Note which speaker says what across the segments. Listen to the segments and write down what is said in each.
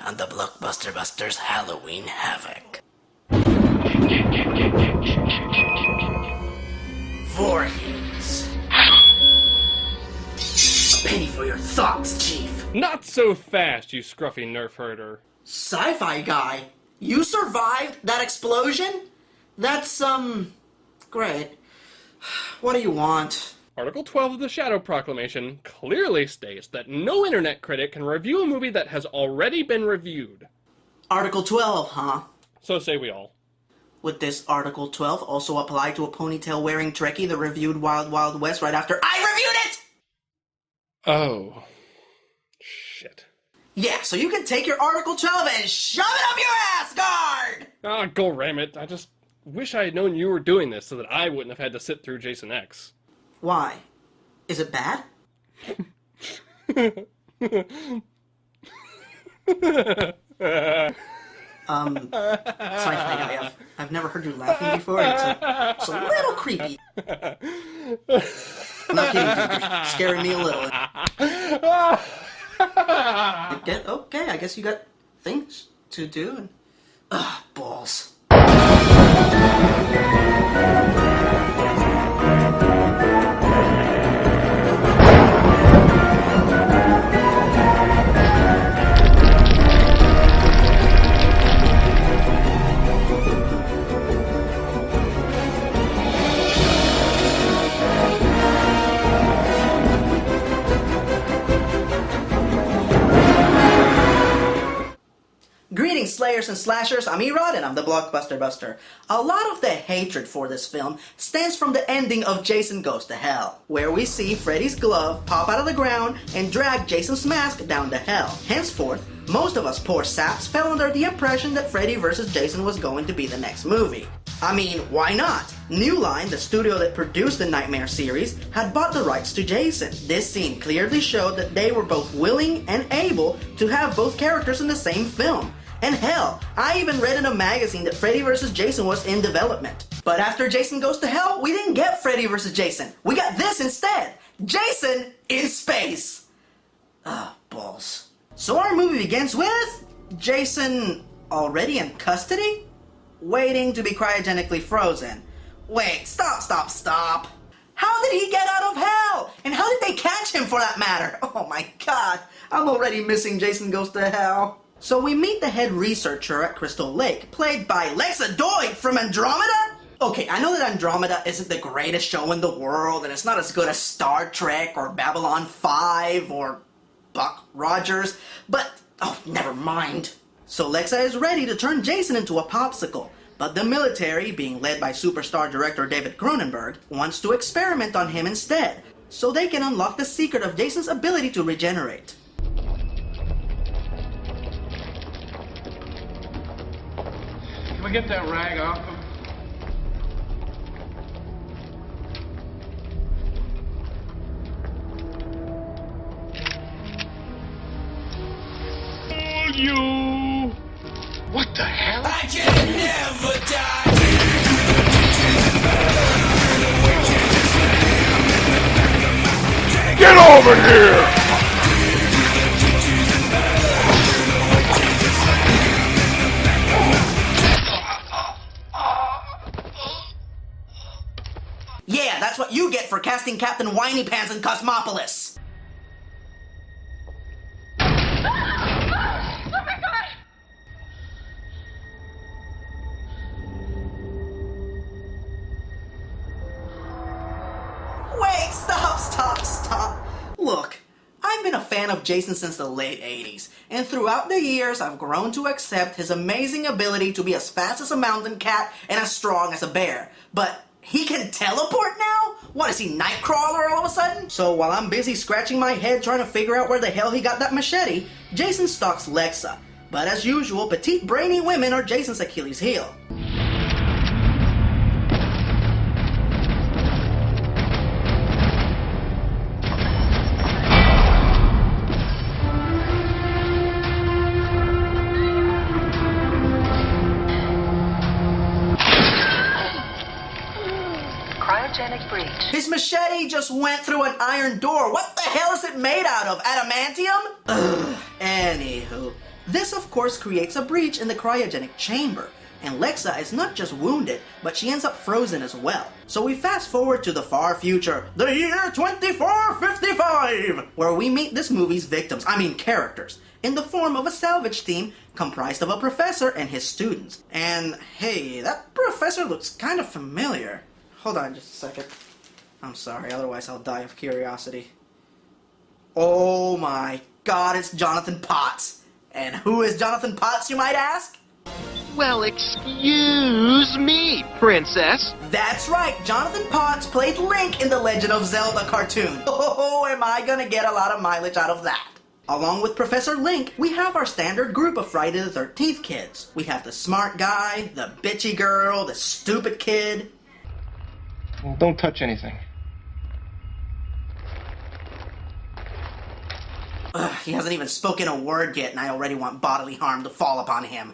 Speaker 1: on the Blockbuster Buster's Halloween Havoc. Voorhees. A penny for your thoughts, Chief.
Speaker 2: Not so fast, you scruffy nerf herder.
Speaker 1: Sci-fi guy, you survived that explosion? That's, great. What do you want?
Speaker 2: Article 12 of the Shadow Proclamation clearly states that no internet critic can review a movie that has already been reviewed.
Speaker 1: Article 12, huh?
Speaker 2: So say we all.
Speaker 1: Would this Article 12 also apply to a ponytail-wearing Trekkie that reviewed Wild Wild West right after I reviewed it?
Speaker 2: Oh. Shit.
Speaker 1: Yeah, so you can take your Article 12 and shove it up your ass, guard!
Speaker 2: Ah, go ram it. I just wish I had known you were doing this so that I wouldn't have had to sit through Jason X.
Speaker 1: Why? Is it bad? Sorry, Frank, I've never heard you laughing before. It's a little creepy. I'm not kidding, dude. You're scaring me a little. Okay, I guess you got things to do. And, balls. Greetings, Slayers and Slashers, I'm Erod and I'm the Blockbuster Buster. A lot of the hatred for this film stems from the ending of Jason Goes to Hell, where we see Freddy's glove pop out of the ground and drag Jason's mask down to hell. Henceforth, most of us poor saps fell under the impression that Freddy vs. Jason was going to be the next movie. I mean, why not? New Line, the studio that produced the Nightmare series, had bought the rights to Jason. This scene clearly showed that they were both willing and able to have both characters in the same film. And hell, I even read in a magazine that Freddy vs. Jason was in development. But after Jason Goes to Hell, we didn't get Freddy vs. Jason. We got this instead. Jason in space. Balls. So our movie begins with Jason already in custody? Waiting to be cryogenically frozen. Wait, stop. How did he get out of hell? And how did they catch him for that matter? Oh my god, I'm already missing Jason Goes to Hell. So we meet the head researcher at Crystal Lake, played by Lexa Doig from Andromeda? Okay, I know that Andromeda isn't the greatest show in the world, and it's not as good as Star Trek or Babylon 5 or Buck Rogers, but, never mind. So Lexa is ready to turn Jason into a popsicle, but the military, being led by superstar director David Cronenberg, wants to experiment on him instead, so they can unlock the secret of Jason's ability to regenerate.
Speaker 3: Can we get that rag off him? You! What the hell? I can never die! Get over here!
Speaker 1: Yeah, that's what you get for casting Captain Whiny Pants in Cosmopolis! Wait, stop. Look, I've been a fan of Jason since the late 80s, and throughout the years I've grown to accept his amazing ability to be as fast as a mountain cat and as strong as a bear. But he can teleport now? What, is he Nightcrawler all of a sudden? So while I'm busy scratching my head trying to figure out where the hell he got that machete, Jason stalks Lexa. But as usual, petite brainy women are Jason's Achilles heel.
Speaker 4: Breach.
Speaker 1: His machete just went through an iron door. What the hell is it made out of? Adamantium? Ugh. Anywho, This of course creates a breach in the cryogenic chamber, and Lexa is not just wounded, but she ends up frozen as well. So we fast forward to the far future, the year 2455, where we meet this movie's characters, in the form of a salvage team comprised of a professor and his students. And hey, that professor looks kind of familiar. Hold on just a second. I'm sorry, otherwise I'll die of curiosity. Oh my god, it's Jonathan Potts. And who is Jonathan Potts, you might ask?
Speaker 3: Well, excuse me, princess.
Speaker 1: That's right, Jonathan Potts played Link in the Legend of Zelda cartoon. Oh, am I gonna get a lot of mileage out of that? Along with Professor Link, we have our standard group of Friday the 13th kids. We have the smart guy, the bitchy girl, the stupid kid.
Speaker 4: Well, don't touch anything.
Speaker 1: Ugh, he hasn't even spoken a word yet and I already want bodily harm to fall upon him.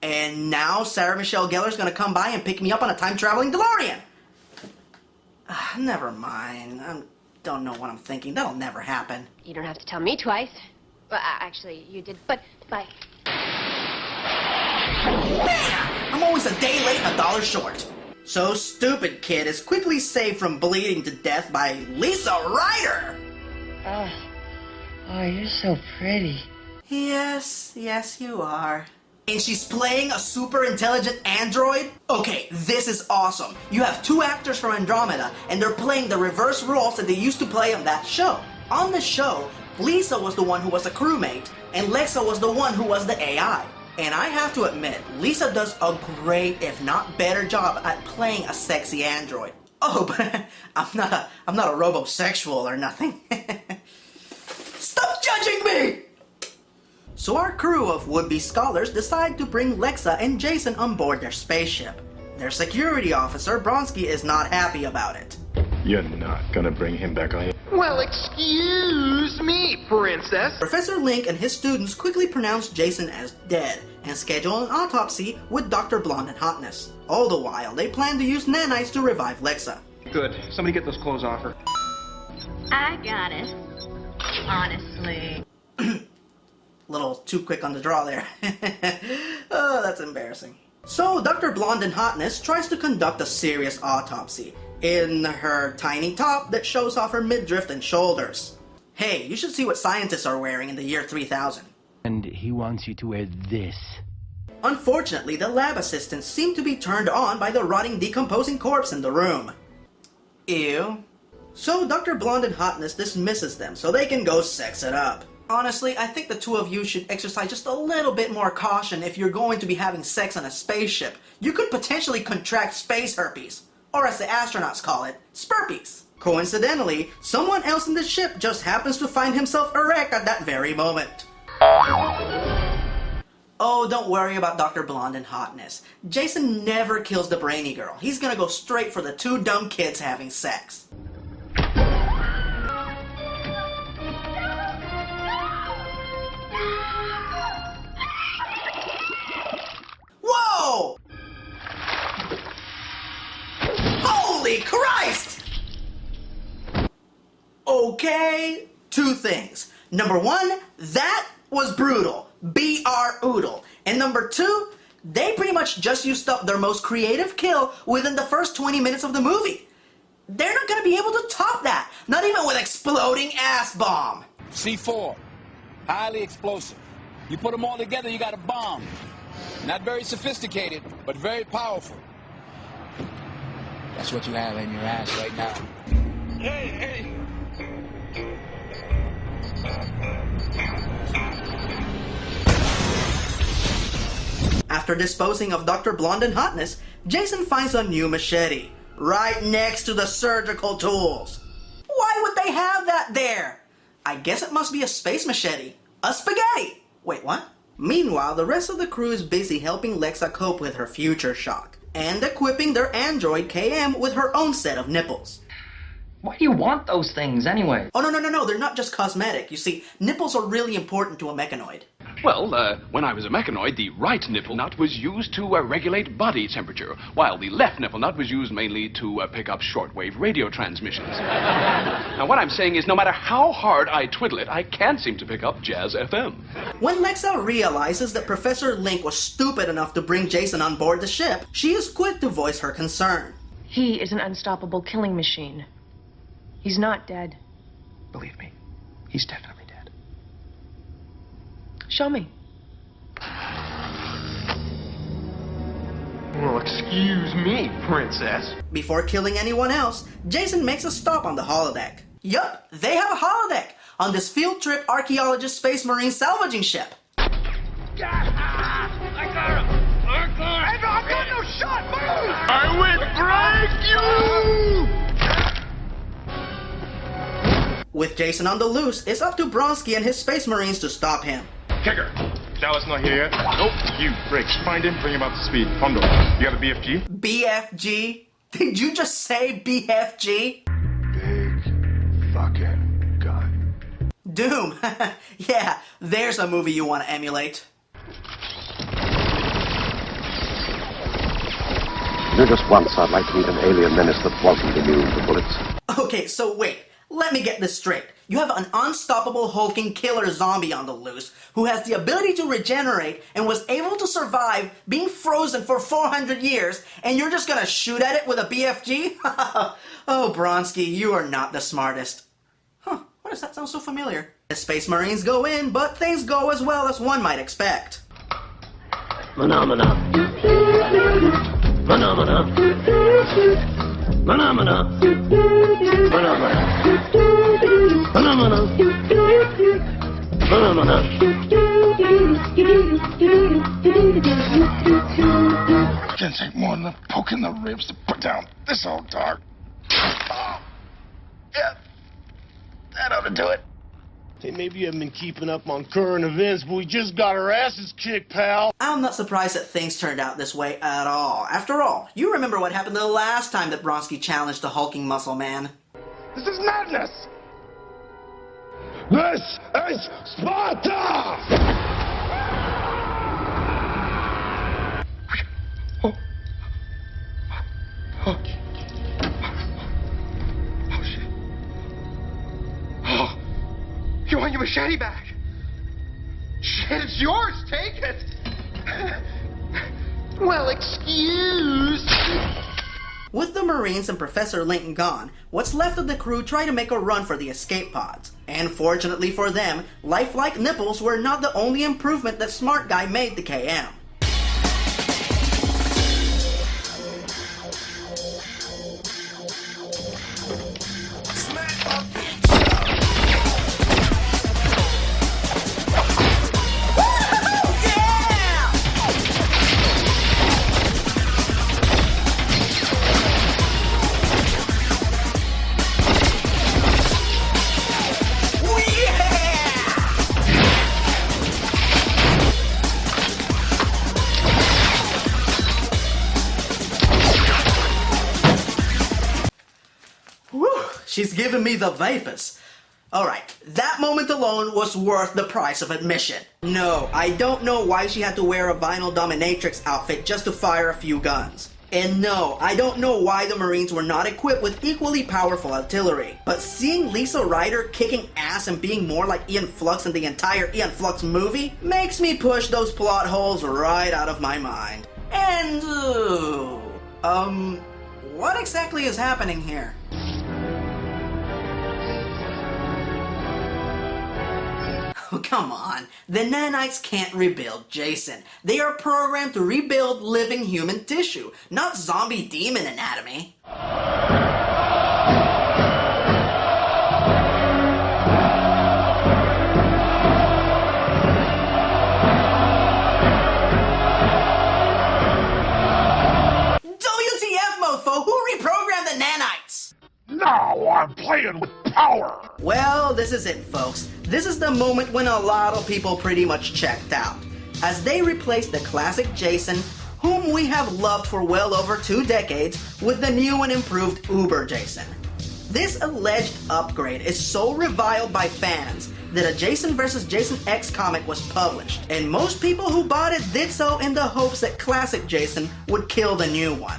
Speaker 1: And now Sarah Michelle Gellar's gonna come by and pick me up on a time-traveling DeLorean! Never mind. I don't know what I'm thinking. That'll never happen.
Speaker 5: You don't have to tell me twice. Well, actually, you did, but bye.
Speaker 1: Man! I'm always a day late and $1 short. So Stupid Kid is quickly saved from bleeding to death by Lisa Ryder!
Speaker 6: Oh, you're so pretty.
Speaker 1: Yes, you are. And she's playing a super intelligent android? Okay, this is awesome. You have 2 actors from Andromeda, and they're playing the reverse roles that they used to play on that show. On the show, Lisa was the one who was a crewmate, and Lexa was the one who was the AI. And I have to admit, Lisa does a great, if not better job at playing a sexy android. Oh, but I'm not a robosexual or nothing. Stop judging me! So our crew of would-be scholars decide to bring Lexa and Jason on board their spaceship. Their security officer, Bronsky, is not happy about it.
Speaker 4: You're not gonna bring him back, are you?
Speaker 3: Well, excuse me, princess.
Speaker 1: Professor Link and his students quickly pronounce Jason as dead and schedule an autopsy with Dr. Blonde and Hotness. All the while, they plan to use nanites to revive Lexa.
Speaker 4: Good. Somebody get those clothes off her.
Speaker 7: I got it. Honestly.
Speaker 1: Little too quick on the draw there. Oh, that's embarrassing. So, Dr. Blonde and Hotness tries to conduct a serious autopsy in her tiny top that shows off her midriff and shoulders. Hey, you should see what scientists are wearing in the year 3000.
Speaker 8: And he wants you to wear this.
Speaker 1: Unfortunately, the lab assistants seem to be turned on by the rotting, decomposing corpse in the room. Ew. So, Dr. Blonde and Hotness dismisses them so they can go sex it up. Honestly, I think the 2 of you should exercise just a little bit more caution if you're going to be having sex on a spaceship. You could potentially contract space herpes, or as the astronauts call it, spurpies. Coincidentally, someone else in the ship just happens to find himself erect at that very moment. Oh, don't worry about Dr. Blonde and Hotness. Jason never kills the brainy girl. He's gonna go straight for the 2 dumb kids having sex. Whoa! Holy Christ! Okay, 2 things. Number 1, that was brutal. B.R. Oodle. And number 2, they pretty much just used up their most creative kill within the first 20 minutes of the movie. They're not gonna be able to top that. Not even with exploding ass bomb.
Speaker 9: C4, highly explosive. You put them all together, you got a bomb. Not very sophisticated, but very powerful. That's what you have in your ass right now. Hey!
Speaker 1: After disposing of Dr. Blonde and Hotness, Jason finds a new machete, right next to the surgical tools. Why would they have that there? I guess it must be a space machete. A spaghetti! Wait, what? Meanwhile, the rest of the crew is busy helping Lexa cope with her future shock, and equipping their android KM with her own set of nipples.
Speaker 6: Why do you want those things anyway?
Speaker 1: Oh, no, they're not just cosmetic. You see, nipples are really important to a mechanoid.
Speaker 3: Well, when I was a mechanoid, the right nipple nut was used to regulate body temperature, while the left nipple nut was used mainly to pick up shortwave radio transmissions. Now, what I'm saying is no matter how hard I twiddle it, I can't seem to pick up Jazz FM.
Speaker 1: When Lexa realizes that Professor Link was stupid enough to bring Jason on board the ship, she is quick to voice her concern.
Speaker 10: He is an unstoppable killing machine. He's not dead.
Speaker 4: Believe me, he's definitely dead.
Speaker 10: Show me.
Speaker 4: Well, excuse me, princess.
Speaker 1: Before killing anyone else, Jason makes a stop on the holodeck. Yup, they have a holodeck on this field trip archaeologist space marine salvaging ship.
Speaker 3: I got him! I got no shot! Move! I will break you!
Speaker 1: With Jason on the loose, it's up to Bronsky and his space marines to stop him.
Speaker 4: Kicker. Dallas not here yet? Nope. You, Briggs, find him, bring him up to speed. Hondo, you got a BFG?
Speaker 1: BFG? Did you just say BFG?
Speaker 4: Big fucking gun.
Speaker 1: Doom. Yeah, there's a movie you want to emulate.
Speaker 11: Just once, I'd like to meet an alien menace that wasn't immune to bullets.
Speaker 1: Okay, so wait. Let me get this straight. You have an unstoppable hulking killer zombie on the loose who has the ability to regenerate and was able to survive being frozen for 400 years, and you're just gonna shoot at it with a BFG? Oh, Bronsky, you are not the smartest. Huh, why does that sound so familiar? The Space Marines go in, but things go as well as one might expect.
Speaker 8: Phenomena. Phenomena. Phenomena. Phenomena. Phenomena. Phenomena.
Speaker 3: Can't take more than a poke in the ribs to put down this old dog. Oh. Yeah, that ought to do it.
Speaker 8: Hey, maybe you haven't been keeping up on current events, but we just got our asses kicked, pal.
Speaker 1: I'm not surprised that things turned out this way at all. After all, you remember what happened the last time that Bronsky challenged the hulking muscle man.
Speaker 3: This is madness! This is Sparta! Oh. Oh. Oh, shit. Oh. You want your machete back? Shit, it's yours. Take it. Well, excuse.
Speaker 1: With the Marines and Professor Link gone, what's left of the crew try to make a run for the escape pods. And fortunately for them, lifelike nipples were not the only improvement that Smart Guy made to KM. She's giving me the vapors. Alright, that moment alone was worth the price of admission. No, I don't know why she had to wear a vinyl dominatrix outfit just to fire a few guns. And no, I don't know why the Marines were not equipped with equally powerful artillery. But seeing Lisa Ryder kicking ass and being more like Ian Flux in the entire Ian Flux movie makes me push those plot holes right out of my mind. And, what exactly is happening here? Oh, come on. The nanites can't rebuild Jason. They are programmed to rebuild living human tissue, not zombie demon anatomy. WTF, mofo! Who reprogrammed the nanites?
Speaker 3: Now I'm playing with power!
Speaker 1: Well, this is it, folks. This is the moment when a lot of people pretty much checked out, as they replaced the classic Jason, whom we have loved for well over 2 decades, with the new and improved Uber Jason. This alleged upgrade is so reviled by fans that a Jason vs. Jason X comic was published, and most people who bought it did so in the hopes that classic Jason would kill the new one.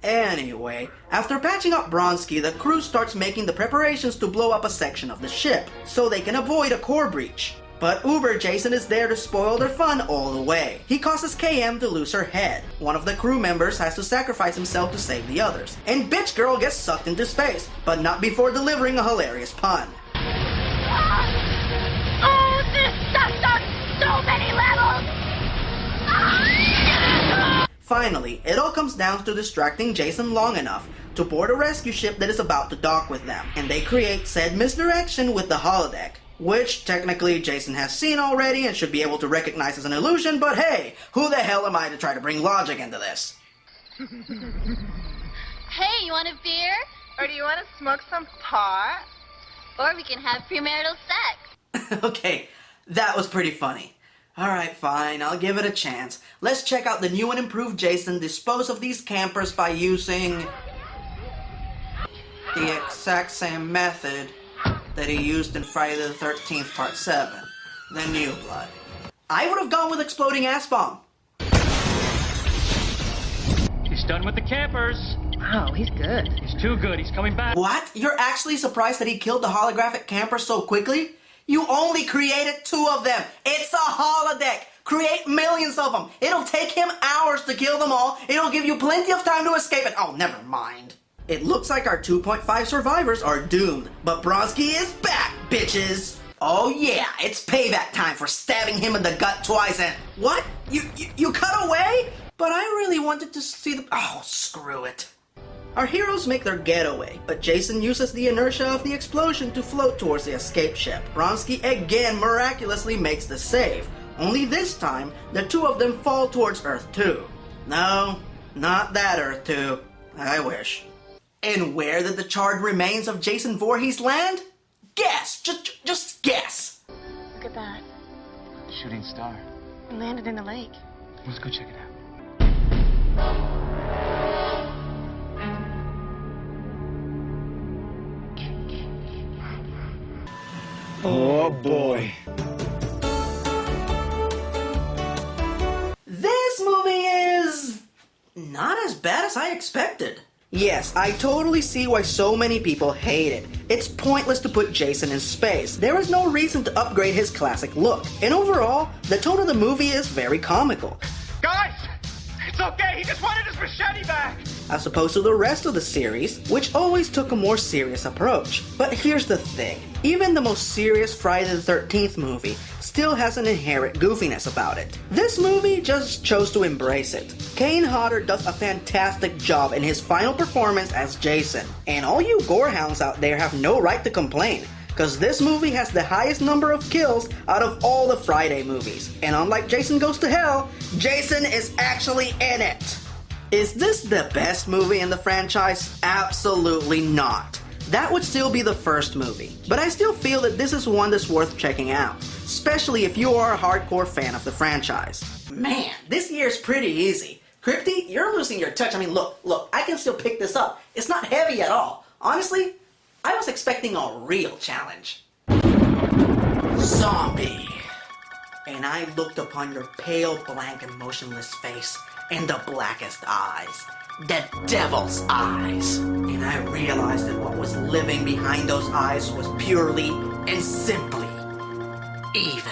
Speaker 1: Anyway, after patching up Bronski, the crew starts making the preparations to blow up a section of the ship, so they can avoid a core breach. But Uber Jason is there to spoil their fun all the way. He causes KM to lose her head. One of the crew members has to sacrifice himself to save the others. And Bitch Girl gets sucked into space, but not before delivering a hilarious pun.
Speaker 7: Oh, this sucks on so many levels!
Speaker 1: Finally, it all comes down to distracting Jason long enough to board a rescue ship that is about to dock with them, and they create said misdirection with the holodeck, which technically Jason has seen already and should be able to recognize as an illusion, but hey, who the hell am I to try to bring logic into this?
Speaker 5: Hey, you want a beer?
Speaker 12: Or do you want to smoke some pot?
Speaker 5: Or we can have premarital sex.
Speaker 1: Okay, that was pretty funny. Alright, fine, I'll give it a chance. Let's check out the new and improved Jason dispose of these campers by using the exact same method that he used in Friday the 13th Part 7, the New Blood. I would have gone with exploding ass bomb.
Speaker 6: He's done with the campers.
Speaker 10: Wow, he's good.
Speaker 6: He's too good. He's coming back.
Speaker 1: What? You're actually surprised that he killed the holographic camper so quickly? You only created 2 of them. It's a holodeck. Create millions of them. It'll take him hours to kill them all. It'll give you plenty of time to escape it. Oh, never mind. It looks like our 2.5 survivors are doomed, but Bronski is back, bitches. Oh yeah, it's payback time for stabbing him in the gut twice and... What? You cut away? But I really wanted to see the... Oh, screw it. Our heroes make their getaway, but Jason uses the inertia of the explosion to float towards the escape ship. Bronski again miraculously makes the save, only this time the 2 of them fall towards Earth 2. No, not that Earth 2. I wish. And where did the charred remains of Jason Voorhees land? Guess! Just guess!
Speaker 10: Look at that.
Speaker 9: Shooting star.
Speaker 10: It landed in the lake.
Speaker 9: Let's go check it out.
Speaker 8: Oh boy.
Speaker 1: This movie is not as bad as I expected. Yes, I totally see why so many people hate it. It's pointless to put Jason in space. There is no reason to upgrade his classic look. And overall, the tone of the movie is very comical.
Speaker 4: Guys! It's okay, he just wanted his machete back!
Speaker 1: As opposed to the rest of the series, which always took a more serious approach. But here's the thing. Even the most serious Friday the 13th movie still has an inherent goofiness about it. This movie just chose to embrace it. Kane Hodder does a fantastic job in his final performance as Jason. And all you gorehounds out there have no right to complain, because this movie has the highest number of kills out of all the Friday movies. And unlike Jason Goes to Hell, Jason is actually in it. Is this the best movie in the franchise? Absolutely not. That would still be the first movie. But I still feel that this is one that's worth checking out, especially if you are a hardcore fan of the franchise. Man, this year's pretty easy. Crypty, you're losing your touch. I mean, look, I can still pick this up. It's not heavy at all. Honestly, I was expecting a real challenge. Zombie. And I looked upon your pale, blank, and motionless face and the blackest eyes. The devil's eyes. And I realized that what was living behind those eyes was purely and simply evil.